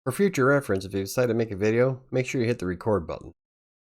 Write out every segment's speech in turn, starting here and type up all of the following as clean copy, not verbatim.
For future reference, if you decide to make a video, make sure you hit the record button.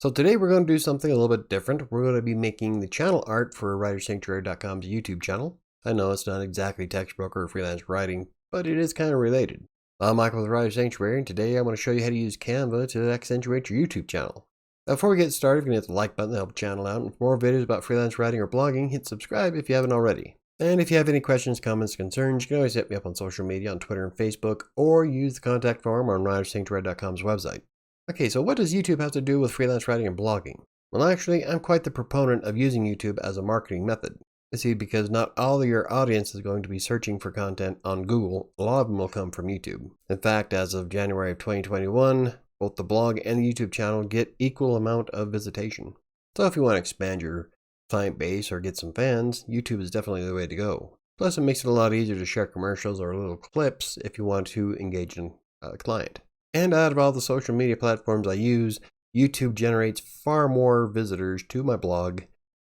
So today we're going to do something a little bit different. We're going to be making the channel art for WriterSanctuary.com's YouTube channel. I know it's not exactly textbook or freelance writing, but it is kind of related. I'm Michael with WriterSanctuary, and today I'm going to show you how to use Canva to accentuate your YouTube channel. Now, before we get started, you can hit the like button to help the channel out, and for more videos about freelance writing or blogging, hit subscribe if you haven't already. And if you have any questions, comments, concerns, you can always hit me up on social media on Twitter and Facebook, or use the contact form on WriterSanctuary.com's website. Okay, so what does YouTube have to do with freelance writing and blogging? Well, actually, I'm quite the proponent of using YouTube as a marketing method. You see, because not all of your audience is going to be searching for content on Google, a lot of them will come from YouTube. In fact, as of January of 2021, both the blog and the YouTube channel get equal amount of visitation. So if you want to expand your client base or get some fans, YouTube is definitely the way to go. Plus, it makes it a lot easier to share commercials or little clips if you want to engage in a client. And out of all the social media platforms I use, YouTube generates far more visitors to my blog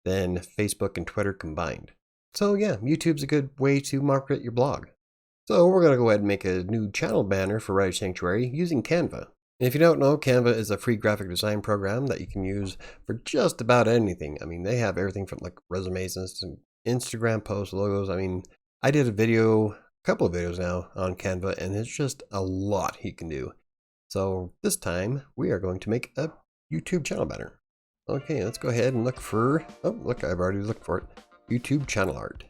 than Facebook and Twitter combined. So yeah, YouTube's a good way to market your blog. So we're going to go ahead and make a new channel banner for Writer Sanctuary using Canva. And if you don't know, Canva is a free graphic design program that you can use for just about anything. I mean, they have everything from like resumes and Instagram posts, logos. I mean, I did a couple of videos now on Canva, and it's just a lot you can do. So this time we are going to make a YouTube channel banner. Okay, let's go ahead and look for, oh look, I've already looked for it, YouTube channel art.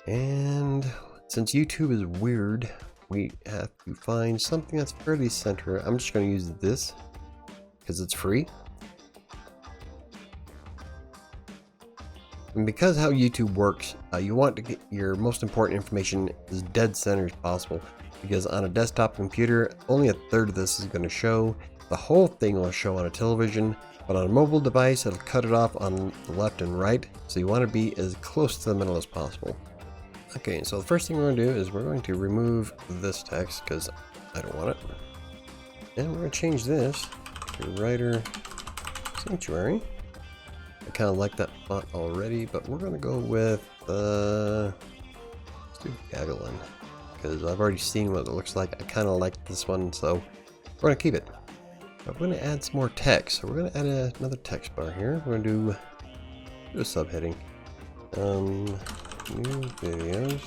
And since YouTube is weird, we have to find something that's fairly center. I'm just going to use this because it's free. And because how YouTube works, you want to get your most important information as dead center as possible, because on a desktop computer, only a third of this is going to show. The whole thing will show on a television, but on a mobile device, it'll cut it off on the left and right. So you want to be as close to the middle as possible. Okay, so the first thing we're going to do is we're going to remove this text because I don't want it. And we're going to change this to Writer Sanctuary. I kind of like that font already, but we're going to go with, let's do Gagglin, because I've already seen what it looks like. I kind of like this one, so we're going to keep it. But we're going to add some more text. So we're going to add another text bar here. We're going to do a subheading. New videos.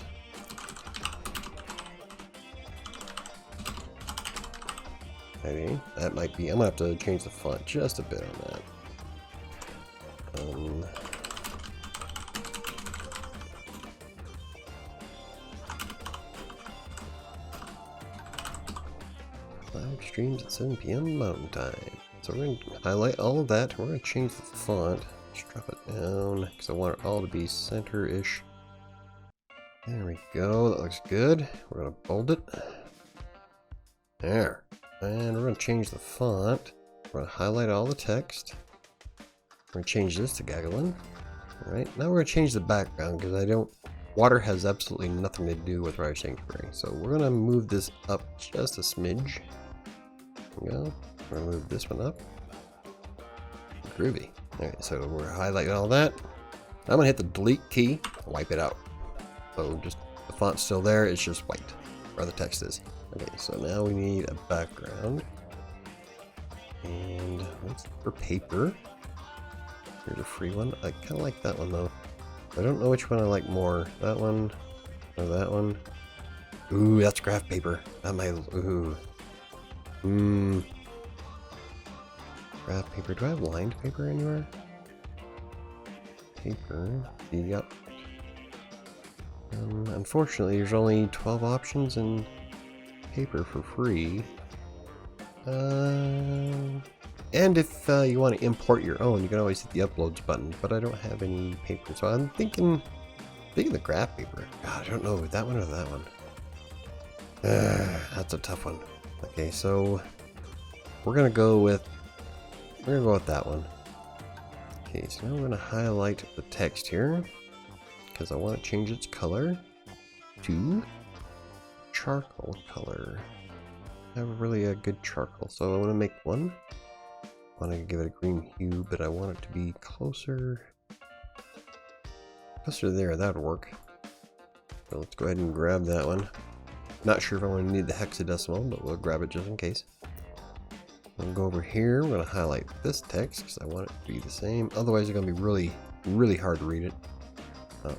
Maybe that might be. I'm gonna have to change the font just a bit on that. Live streams at 7 p.m. Mountain Time. So we're gonna highlight all of that. We're gonna change the font. Just drop it down because I want it all to be center-ish. There we go, that looks good. We're going to bold it. There. And we're going to change the font. We're going to highlight all the text. We're going to change this to Gagglin. Alright, now we're going to change the background because water has absolutely nothing to do with Writer Sanctuary. So we're going to move this up just a smidge. There we go. We're going to move this one up. Groovy. Alright, so we're highlighting all that. I'm going to hit the delete key, wipe it out. So just the font's still there, it's just white, or the text is. Okay, so now we need a background. And what's for paper? Here's a free one. I kind of like that one though. I don't know which one I like more. That one or that one. Ooh, that's graph paper. That might, ooh. Graph paper. Do I have lined paper anywhere? Paper. Yep. Unfortunately, there's only 12 options in paper for free. And if you want to import your own, you can always hit the uploads button, but I don't have any paper, so I'm thinking the graph paper. God, I don't know, that one or that one. That's a tough one. Okay, so we're gonna go with that one. Okay, so now we're gonna highlight the text here, because I want to change its color to charcoal color. I have really a good charcoal, so I want to make one. I want to give it a green hue, but I want it to be closer there. That would work. So let's go ahead and grab that one. Not sure if I'm going to need the hexadecimal, but we'll grab it just in case. We'll go over here. I'm going to highlight this text because I want it to be the same. Otherwise, it's going to be really, really hard to read it.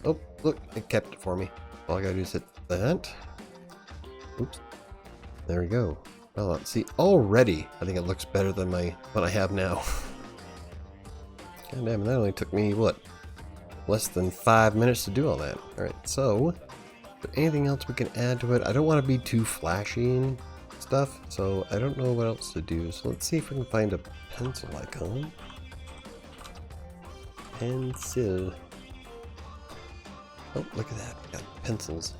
Oh, look, it kept it for me. All I got to do is hit that. Oops. There we go. Well, see, already, I think it looks better than what I have now. God damn, that only took me, what, less than 5 minutes to do all that. Alright, so, is there anything else we can add to it? I don't want to be too flashy and stuff, so I don't know what else to do. So let's see if we can find a pencil icon. Pencil. Oh, look at that. We got pencils.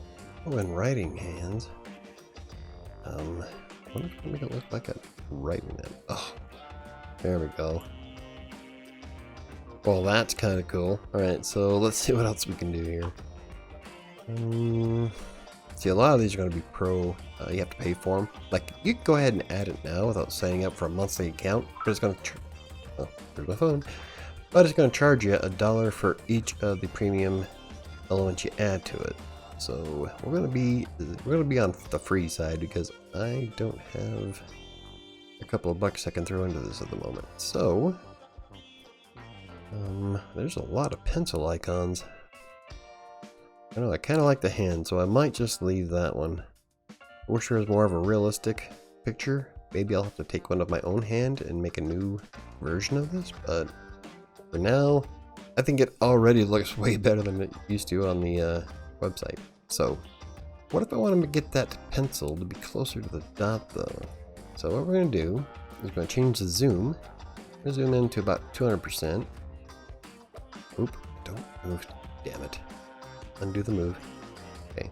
Oh, and writing hands. I wonder if I can make it look like a writing hand. Oh, there we go. Well, that's kind of cool. Alright, so let's see what else we can do here. See, a lot of these are going to be pro. You have to pay for them. Like, you can go ahead and add it now without signing up for a monthly account, but it's going to... Oh, there's my phone. But it's going to charge you $1 for each of the premium elements you add to it. So we're going to be on the free side because I don't have a couple of bucks I can throw into this at the moment. So there's a lot of pencil icons. I know I kind of like the hand, so I might just leave that one. I wish there was more of a realistic picture. Maybe I'll have to take one of my own hand and make a new version of this, but for now, I think it already looks way better than it used to on the website. So, what if I want to get that pencil to be closer to the dot though? So what we're going to do is we're going to change the zoom. We're going to zoom in to about 200%. Oop, don't move, damn it. Undo the move. Okay.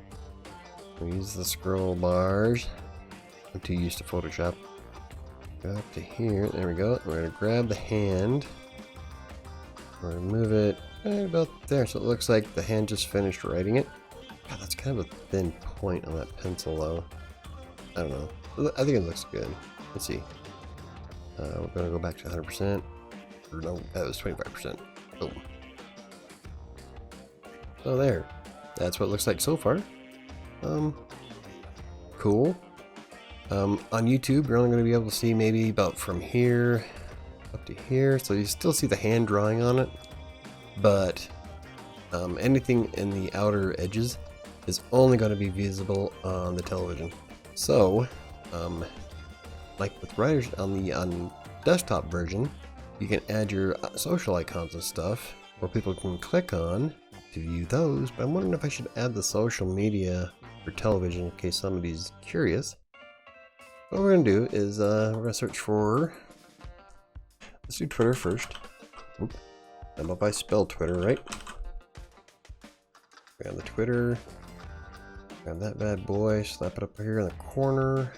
We'll use the scroll bars. I'm too used to Photoshop. Go up to here, there we go. We're going to grab the hand. We're going to move it right about there so it looks like the hand just finished writing it. God, that's kind of a thin point on that pencil though. I don't know. I think it looks good. Let's see. We're going to go back to 100%. Or no, that was 25%. Boom. So there. That's what it looks like so far. Cool. On YouTube, you're only going to be able to see maybe about from here up to here. So you still see the hand drawing on it. But anything in the outer edges is only going to be visible on the television. So, like with writers on desktop version, you can add your social icons and stuff where people can click on to view those. But I'm wondering if I should add the social media for television in case somebody's curious. What we're going to do is we're going to search for, let's do Twitter first. Oop. I don't know if I spelled Twitter right. Grab the Twitter. Grab that bad boy, slap it up here in the corner.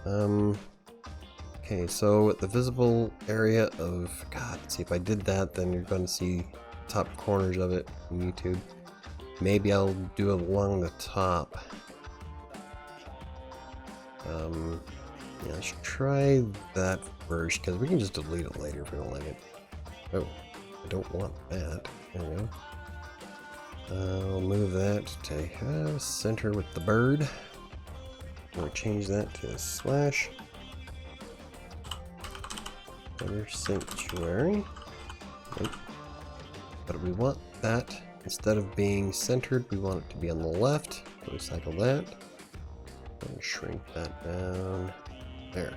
Okay, so the visible area of, God, see if I did that, then you're going to see top corners of it on YouTube. Maybe I'll do it along the top. Yeah, I should try that first, because we can just delete it later if we don't like it. Oh, I don't want that. There we go. I'll move that to center with the bird. I'm going to change that to slash WriterSanctuary. Nope. But we want that, instead of being centered, we want it to be on the left. So we cycle that. And shrink that down. There.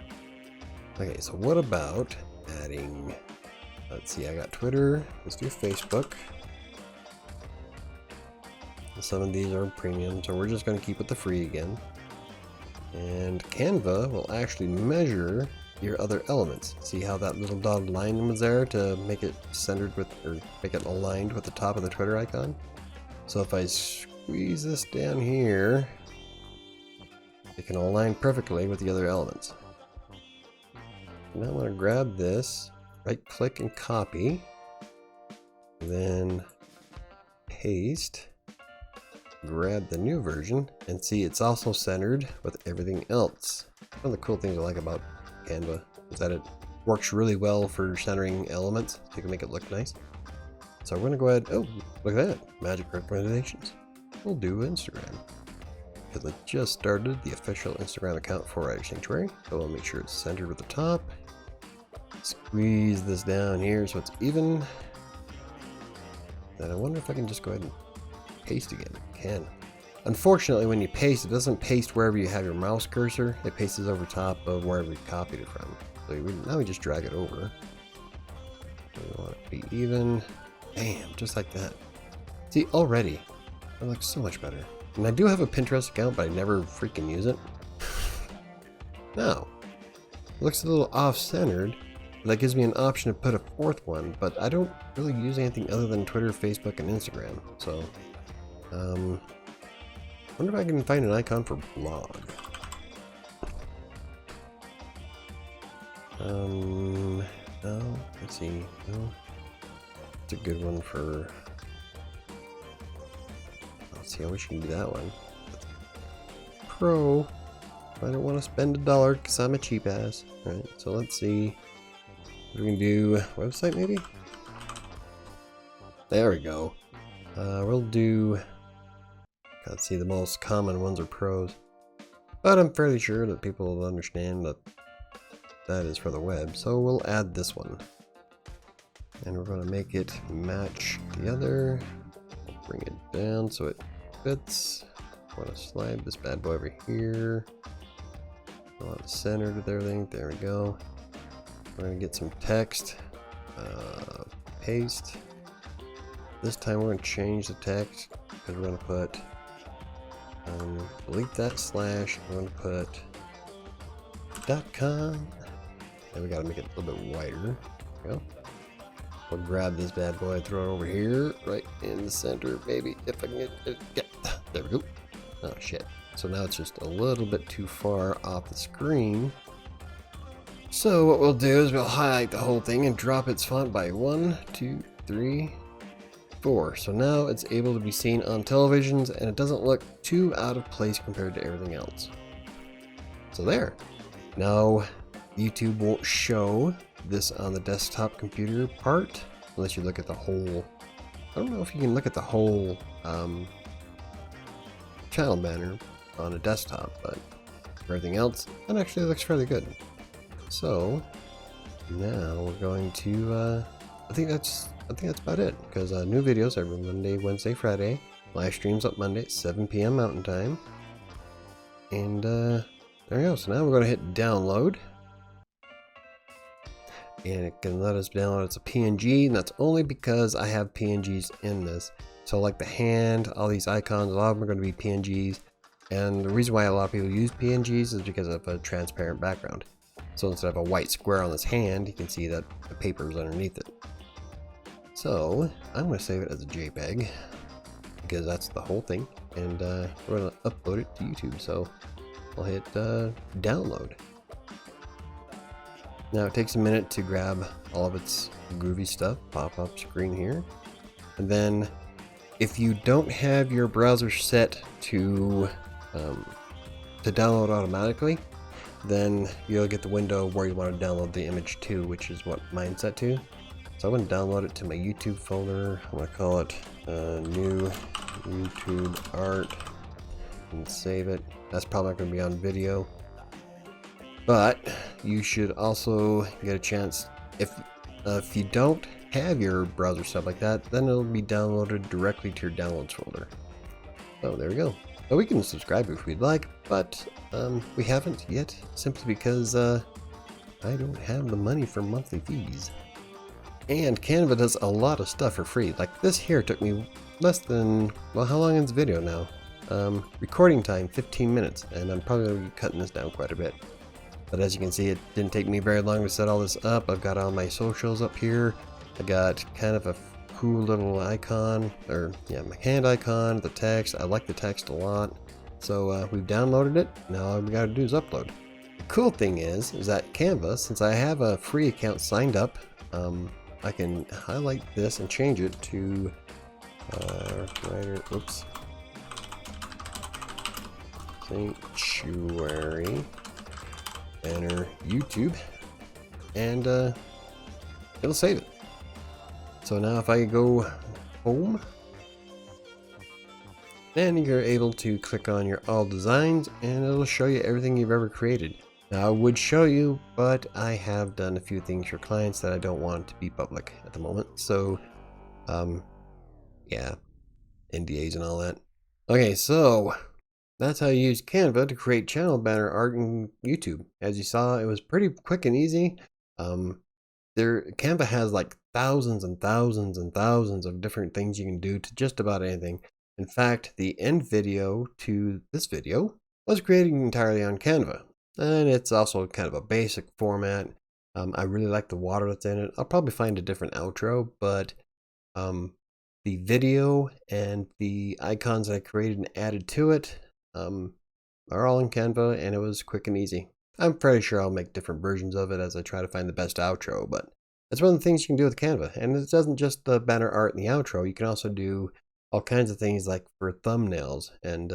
Okay, so what about adding, let's see, I got Twitter. Let's do Facebook. Some of these are premium, so we're just going to keep it the free again. And Canva will actually measure your other elements. See how that little dotted line was there to make it centered with, or make it aligned with the top of the Twitter icon? So if I squeeze this down here, it can align perfectly with the other elements. Now I'm going to grab this, right click and copy, then paste. Grab the new version and see it's also centered with everything else. One of the cool things I like about Canva is that it works really well for centering elements, so you can make it look nice. So we're going to go ahead, oh, look at that, magic recommendations. We'll do Instagram. because I just started the official Instagram account for WriterSanctuary. So I'll make sure it's centered with the top. Squeeze this down here so it's even. Then I wonder if I can just go ahead and paste again. I can. Unfortunately, when you paste, it doesn't paste wherever you have your mouse cursor. It pastes over top of wherever you copied it from. So now we just drag it over. So we want it to be even. Bam, just like that. See, already, it looks so much better. And I do have a Pinterest account, but I never freaking use it. Now, it looks a little off-centered. That gives me an option to put a fourth one, but I don't really use anything other than Twitter, Facebook, and Instagram. So, wonder if I can find an icon for blog. No, let's see. No, it's a good one for. Let's see, I wish I could do that one. Pro. I don't want to spend $1 because I'm a cheap ass. Alright, so let's see. We can do website maybe? There we go. We'll do. Let's see, the most common ones are pros. But I'm fairly sure that people will understand that that is for the web. So we'll add this one. And we're going to make it match the other. We'll bring it down so it fits. I want to slide this bad boy over here. I want it centered with everything. There we go. We're going to get some text. Paste. This time we're going to change the text because we're going to put delete that slash. We're going to put .com. And we got to make it a little bit wider. There we go. We'll grab this bad boy, throw it over here, right in the center, maybe if I can get it. Yeah, there we go. Oh shit. So now it's just a little bit too far off the screen. So what we'll do is we'll highlight the whole thing and drop its font by 1, 2, 3, 4. So now it's able to be seen on televisions and it doesn't look too out of place compared to everything else. So there. Now YouTube won't show this on the desktop computer part unless you look at the whole. I don't know if you can look at the whole channel banner on a desktop, but for everything else, that actually looks fairly good. So now we're going to. I think that's about it because new videos every Monday, Wednesday, Friday. Live streams up Monday at 7 p.m. Mountain Time. And there we go. So now we're going to hit download. And it can let us download it's a PNG, and that's only because I have PNGs in this. So like the hand, all these icons, a lot of them are going to be PNGs. And the reason why a lot of people use PNGs is because of a transparent background. So instead of a white square on this hand, you can see that the paper is underneath it. So I'm going to save it as a JPEG because that's the whole thing. And we're going to upload it to YouTube. So I'll hit download. Now it takes a minute to grab all of its groovy stuff, pop-up screen here. And then if you don't have your browser set to download automatically, then you'll get the window where you want to download the image to, which is what mine's set to. So I'm going to download it to my YouTube folder. I'm going to call it new YouTube art and save it. That's probably not going to be on video. But you should also get a chance, if you don't have your browser stuff like that, then it'll be downloaded directly to your downloads folder. So there we go. Now we can subscribe if we'd like, but we haven't yet, simply because I don't have the money for monthly fees. And Canva does a lot of stuff for free. Like this here took me less than, well, how long is the video now? Recording time, 15 minutes, and I'm probably going to be cutting this down quite a bit. But as you can see, it didn't take me very long to set all this up. I've got all my socials up here. I got kind of a cool little icon, or yeah, my hand icon, the text. I like the text a lot. So we've downloaded it. Now all we got to do is upload. The cool thing is that Canva, since I have a free account signed up, I can highlight this and change it to Sanctuary. Enter YouTube, and it'll save it. So now if I go home Then you're able to click on your all designs and it'll show you everything you've ever created. Now I would show you, but I have done a few things for clients that I don't want to be public at the moment. So, yeah, NDAs and all that. Okay, so that's how you use Canva to create channel banner art in YouTube. As you saw, it was pretty quick and easy. Canva has like thousands and thousands and thousands of different things you can do to just about anything. In fact, the end video to this video was created entirely on Canva. And it's also kind of a basic format. I really like the water that's in it. I'll probably find a different outro, but the video and the icons that I created and added to it are all in Canva, and it was quick and easy. I'm pretty sure I'll make different versions of it as I try to find the best outro, but that's one of the things you can do with Canva. And it doesn't just the banner art and the outro. You can also do all kinds of things like for thumbnails. And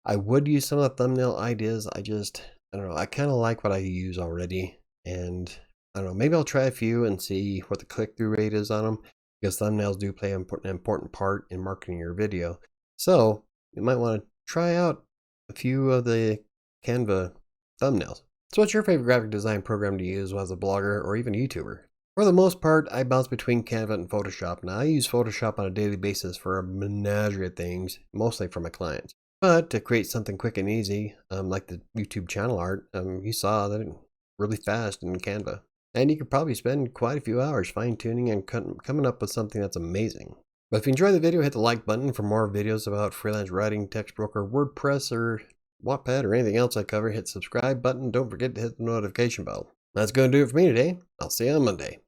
I would use some of the thumbnail ideas. I don't know. I kind of like what I use already. And I don't know, maybe I'll try a few and see what the click-through rate is on them, because thumbnails do play an important part in marketing your video. So you might want to try out a few of the Canva thumbnails. So what's your favorite graphic design program to use as a blogger or even YouTuber? For the most part, I bounce between Canva and Photoshop. Now I use Photoshop on a daily basis for a menagerie of things, mostly for my clients. But to create something quick and easy, like the YouTube channel art, you saw that really fast in Canva. And you could probably spend quite a few hours fine-tuning and coming up with something that's amazing. But if you enjoyed the video, hit the like button for more videos about freelance writing, text broker, WordPress, or Wattpad, or anything else I cover. Hit the subscribe button. Don't forget to hit the notification bell. That's going to do it for me today. I'll see you on Monday.